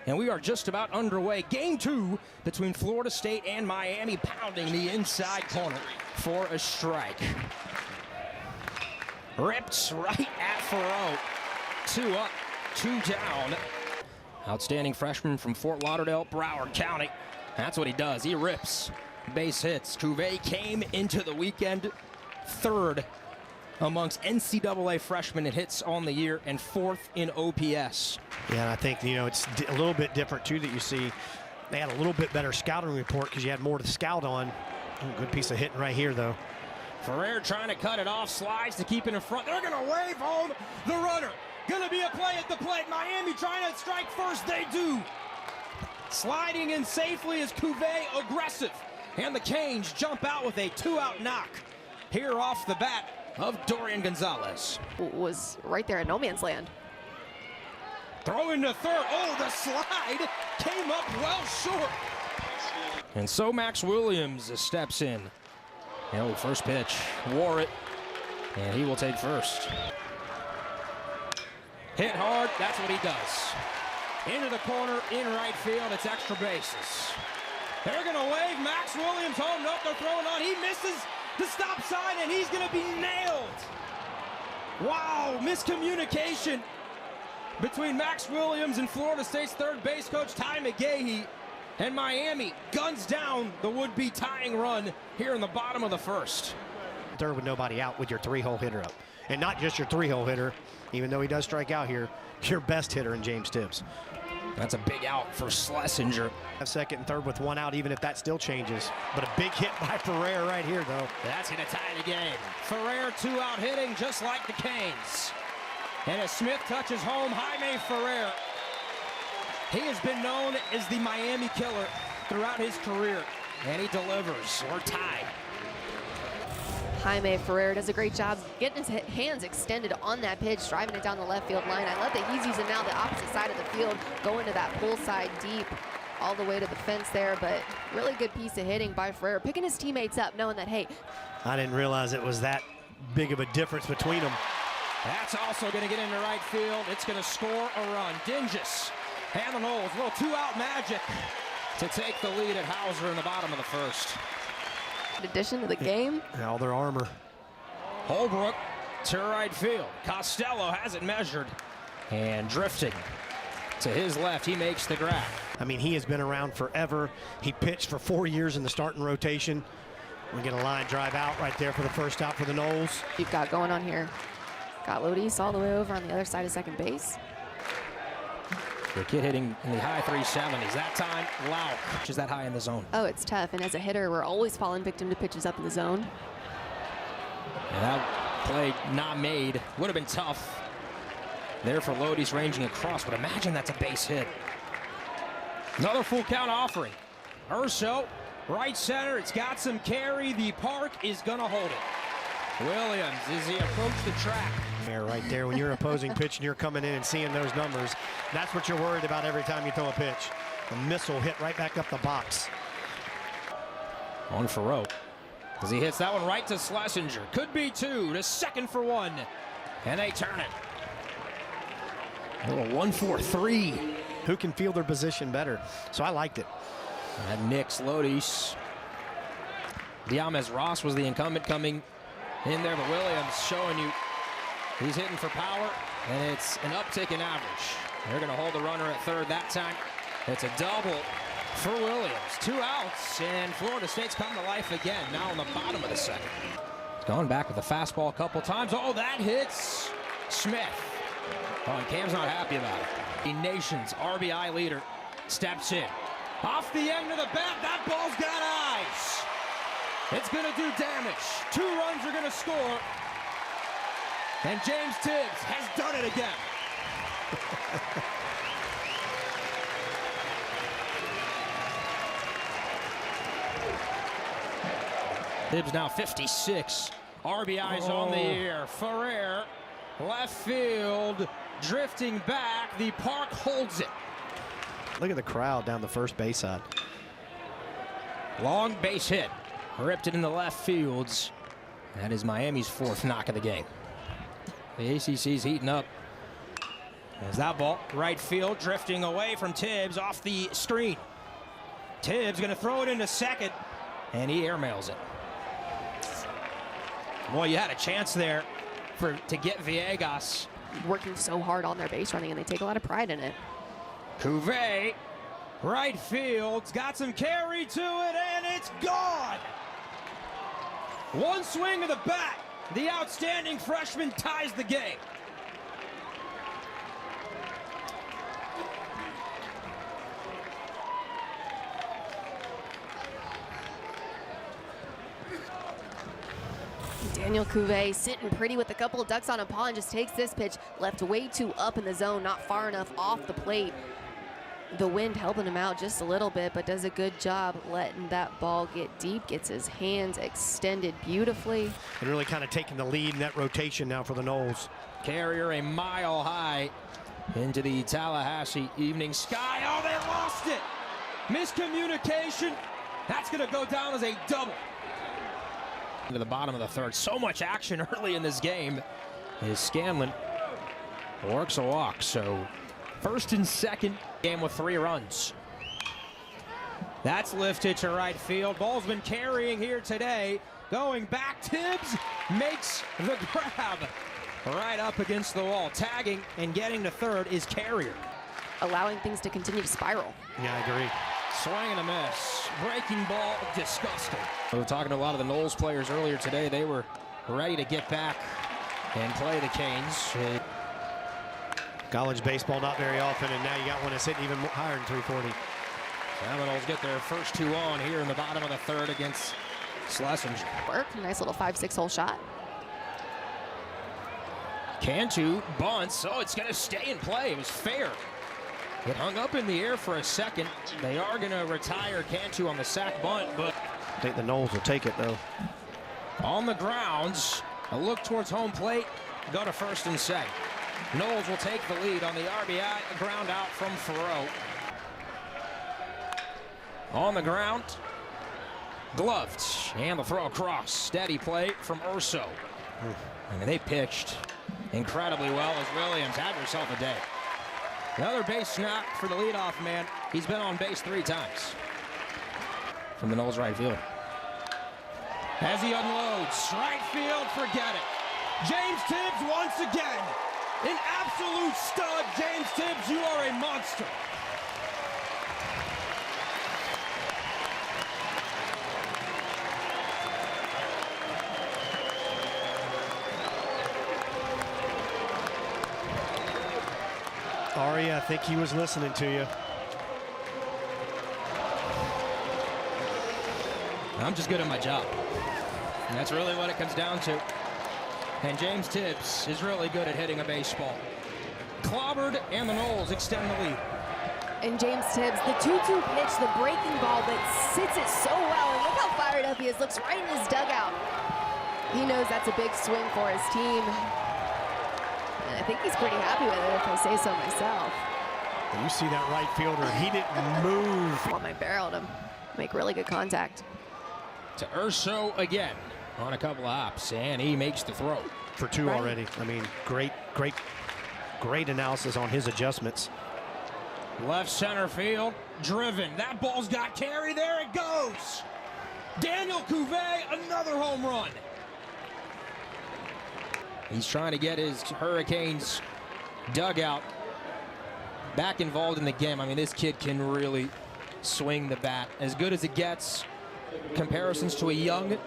And we are just about underway. Game 2 between Florida State and Miami, pounding the inside corner for a strike. Ripped right at Farrow. 2 up, 2 down. Outstanding freshman from Fort Lauderdale, Broward County. That's what he does. He rips base hits. Kuvet came into the weekend 3rd amongst NCAA freshmen in hits on the year and 4th in OPS. Yeah, and I think, it's a little bit different, too, that you see. They had a little bit better scouting report because you had more to scout on. Good piece of hitting right here, though. Ferrer trying to cut it off, slides to keep it in front. They're going to wave home the runner. Going to be a play at the plate. Miami trying to strike first. They do. Sliding in safely is Kuvet, aggressive. And the Canes jump out with a 2-out knock here off the bat of Dorian Gonzalez. Was right there at no man's land. Throw into third. Oh, the slide came up well short. And so Max Williams steps in. First pitch, wore it, and he will take first. Hit hard, that's what he does. Into the corner, in right field, it's extra bases. They're gonna wave Max Williams home. Nope, they're throwing on. He misses the stop sign, and he's gonna be nailed. Wow, miscommunication between Max Williams and Florida State's third base coach, Ty McGahee. And Miami guns down the would-be tying run here in the bottom of the first. Third with nobody out with your 3-hole hitter up. And not just your 3-hole hitter, even though he does strike out here, your best hitter in James Tibs. That's a big out for Schlesinger. Second and third with 1 out, even if that still changes. But a big hit by Ferrer right here, though. That's going to tie the game. Ferrer 2-out hitting just like the Canes. And as Smith touches home, Jaime Ferrer. He has been known as the Miami killer throughout his career, and he delivers. We're tied. Jaime Ferrer does a great job getting his hands extended on that pitch, driving it down the left field line. I love that he's using now the opposite side of the field, going to that pull side deep, all the way to the fence there. But really good piece of hitting by Ferrer, picking his teammates up, knowing that, hey. I didn't realize it was that big of a difference between them. That's also going to get into right field. It's going to score a run. Dingus. And the Knowles, a little 2-out magic to take the lead at Hauser in the bottom of the first. Addition to the game. All their armor. Holbrook to right field. Costello has it measured. And drifting to his left, he makes the grab. I mean, he has been around forever. He pitched for 4 years in the starting rotation. We get a line drive out right there for the first out for the Knowles. You've got going on here. Got Lodis all the way over on the other side of second base. The kid hitting in the high 370s. That time, Lauk, which is that high in the zone. Oh, it's tough. And as a hitter, we're always falling victim to pitches up in the zone. And that play not made. Would have been tough there for Lodis ranging across, but imagine that's a base hit. Another full count offering. Urso, right center. It's got some carry. The park is going to hold it. Williams, as he approached the track. Right there, when you're opposing pitch and you're coming in and seeing those numbers, that's what you're worried about every time you throw a pitch. A missile hit right back up the box. On Farrow, as he hits that one right to Schlesinger. Could be 2 to second for 1. And they turn it. A little 1-4-3. Who can feel their position better? So I liked it. And Nix Lodis. Diamez Ross was the incumbent coming in there, but Williams showing you he's hitting for power, and it's an uptick in average. They're going to hold the runner at third that time. It's a double for Williams. 2 outs, and Florida State's come to life again, now on the bottom of the second. He's gone back with the fastball a couple times. Oh, that hits Smith. Oh, and Cam's not happy about it. The nation's RBI leader steps in. Off the end of the bat, that ball's got eyes. It's going to do damage. 2 runs are going to score. And James Tibbs has done it again. Tibbs now 56. RBIs on the year. Ferrer, left field, drifting back. The park holds it. Look at the crowd down the first base side. Long base hit. Ripped it in the left fields. That is Miami's 4th knock of the game. The ACC's heating up. As that ball, right field, drifting away from Tibs off the screen. Tibs going to throw it into second, and he airmails it. Boy, you had a chance there to get Villegas. Working so hard on their base running, and they take a lot of pride in it. Kuvet, right field's got some carry to it, and it's gone. One swing of the bat, the outstanding freshman ties the game. Daniel Kuvet sitting pretty with a couple of ducks on a paw and just takes this pitch left way too up in the zone, not far enough off the plate. The wind helping him out just a little bit, but does a good job letting that ball get deep, gets his hands extended beautifully. And really kind of taking the lead in that rotation now for the Noles. Carrier a mile high into the Tallahassee evening sky. Oh, they lost it. Miscommunication. That's going to go down as a double. To the bottom of the third. So much action early in this game as Scanlon works a walk. So first and second, game with 3 runs. That's lifted to right field. Ball's been carrying here today. Going back, Tibs makes the grab right up against the wall. Tagging and getting to third is Carrier. Allowing things to continue to spiral. Yeah, I agree. Swing and a miss. Breaking ball, disgusting. We were talking to a lot of the Noles players earlier today. They were ready to get back and play the Canes. College baseball not very often, and now you got one that's hitting even higher than 340. Seminoles get their first 2 on here in the bottom of the third against Schlesinger. Work, nice little 5-6 hole shot. Cantu bunts, oh, it's gonna stay in play. It was fair. It hung up in the air for a second. They are going to retire Cantu on the sac bunt, but I think the Noles will take it, though. On the grounds, a look towards home plate, go to first and second. Noles will take the lead on the RBI, a ground out from Farrow. On the ground, gloved, and the throw across. Steady play from Urso. I mean, they pitched incredibly well as Williams had herself a day. Another base snap for the leadoff man. He's been on base 3 times. From the Noles right field. As he unloads, right field, forget it. James Tibs once again. An absolute stud. James Tibs, you are a monster. Ari, I think he was listening to you. I'm just good at my job. And that's really what it comes down to. And James Tibs is really good at hitting a baseball. Clobbered, and the Noles extend the lead. And James Tibs, the 2-2 pitch, the breaking ball, but sits it so well. And look how fired up he is. Looks right in his dugout. He knows that's a big swing for his team. And I think he's pretty happy with it, if I say so myself. You see that right fielder, he didn't move. I want my barrel to make really good contact. To Urso again on a couple of hops, and he makes the throw. For 2 already. I mean, great analysis on his adjustments. Left center field, driven. That ball's got carry, there it goes. Daniel Kuvet, another home run. He's trying to get his Hurricanes dugout back involved in the game. I mean, this kid can really swing the bat. As good as it gets. Comparisons to a young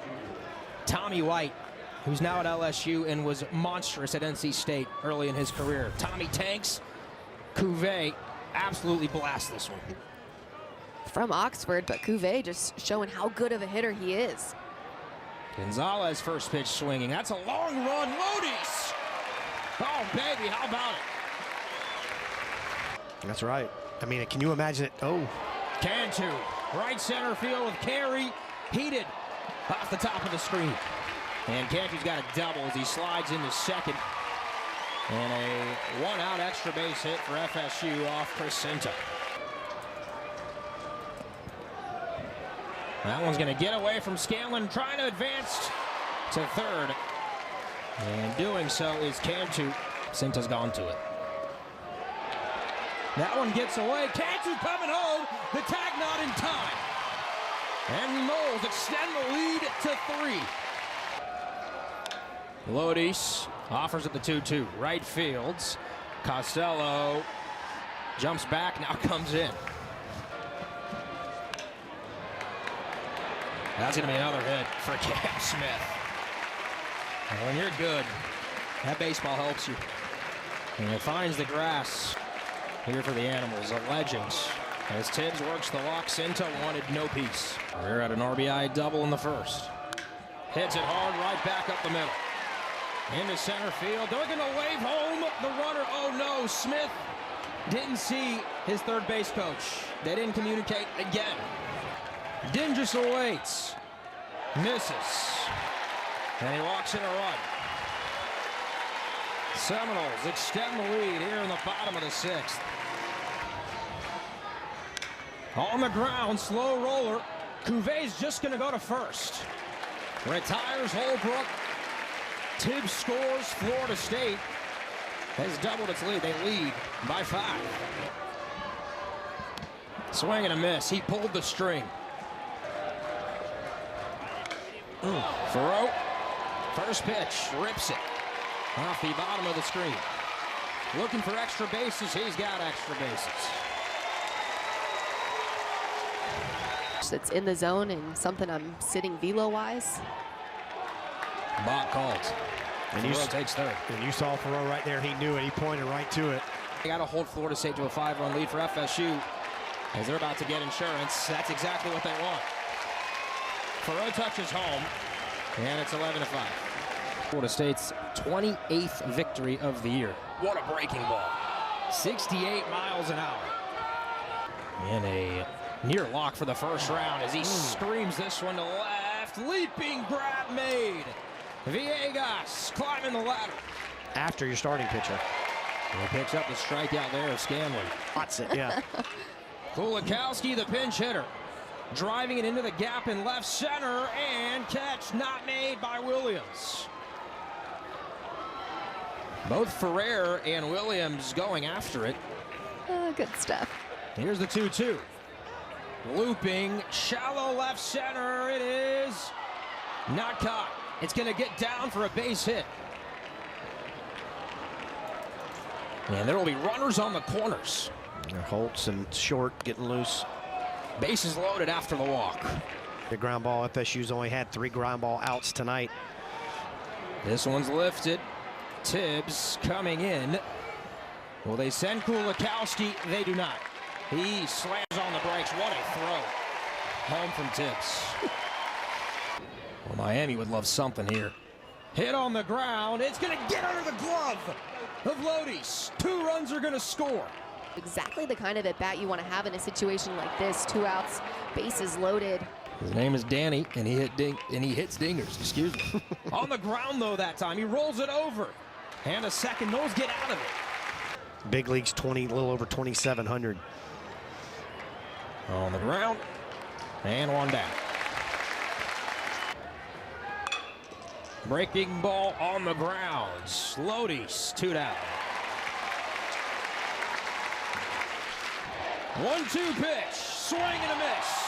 Tommy White, who's now at LSU and was monstrous at NC State early in his career. Tommy tanks. Kuvet absolutely blasts this one. From Oxford, but Kuvet just showing how good of a hitter he is. Gonzalez first pitch swinging. That's a long run. Lodi's. Oh, baby, how about it? That's right. I mean, can you imagine it? Oh. Cantu, right center field with carry. Heated off the top of the screen. And Cantu's got a double as he slides into second. And a 1-out extra base hit for FSU off Crescenta. That one's going to get away from Scanlon, trying to advance to third. And doing so is Cantu. Crescenta's gone to it. That one gets away. Cantu coming home. The tag not in time. And Knowles extend the lead to 3. Lodis offers at the 2-2. Right fields. Costello jumps back, now comes in. That's going to be another hit for Cam Smith. And when you're good, that baseball helps you. And it finds the grass here for the Animals, the Legends. As Tibs works the walks into wanted no piece. We're at an RBI double in the first. Hits it hard right back up the middle. Into center field. They're going to wave home the runner. Oh no, Smith didn't see his third base coach. They didn't communicate again. Dingus awaits. Misses. And he walks in a run. Seminoles extend the lead here in the bottom of the 6th. On the ground, slow roller. Kuvet's just going to go to first. Retires Holbrook. Tibs scores. Florida State has doubled its lead. They lead by 5. Swing and a miss. He pulled the string. Thoreau. First pitch. Rips it off the bottom of the screen. Looking for extra bases. He's got extra bases. That's in the zone and something I'm sitting velo-wise. Bach called. And Thoreau takes third. And you saw Thoreau right there. He knew it. He pointed right to it. They got to hold Florida State to a 5-run lead for FSU as they're about to get insurance. That's exactly what they want. Thoreau touches home, and it's 11-5. Florida State's 28th victory of the year. What a breaking ball. 68 miles an hour. And a near lock for the first round as he screams this one to left. Leaping grab made. Villegas climbing the ladder. After your starting pitcher. And he picks up the strikeout there of Scanlon. That's it, yeah. Kulikowski, the pinch hitter. Driving it into the gap in left center, and catch not made by Williams. Both Ferrer and Williams going after it. Good stuff. Here's the 2-2. Looping, shallow left center. It is not caught. It's going to get down for a base hit. And there will be runners on the corners. Holtz and Short getting loose. Bases loaded after the walk. The ground ball. FSU's only had 3 ground ball outs tonight. This one's lifted. Tibs coming in. Will they send Kulikowski? They do not. He slams on the brakes. What a throw. Home from Tibs. Well, Miami would love something here. Hit on the ground. It's going to get under the glove of Lodis. 2 runs are going to score. Exactly the kind of at-bat you want to have in a situation like this. 2 outs, bases loaded. His name is Danny, and he hits dingers. Excuse me. On the ground though that time, he rolls it over, and a second. Knowles get out of it. Big league's a little over 2,700. On the ground, and one down. Breaking ball on the ground. Lodis, 2 down. 1-2 pitch, swing and a miss.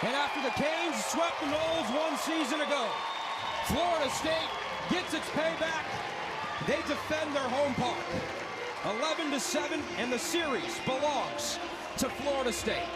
And after the Canes swept the Knowles 1 season ago, Florida State gets its payback. They defend their home park. 11-7, and the series belongs to Florida State.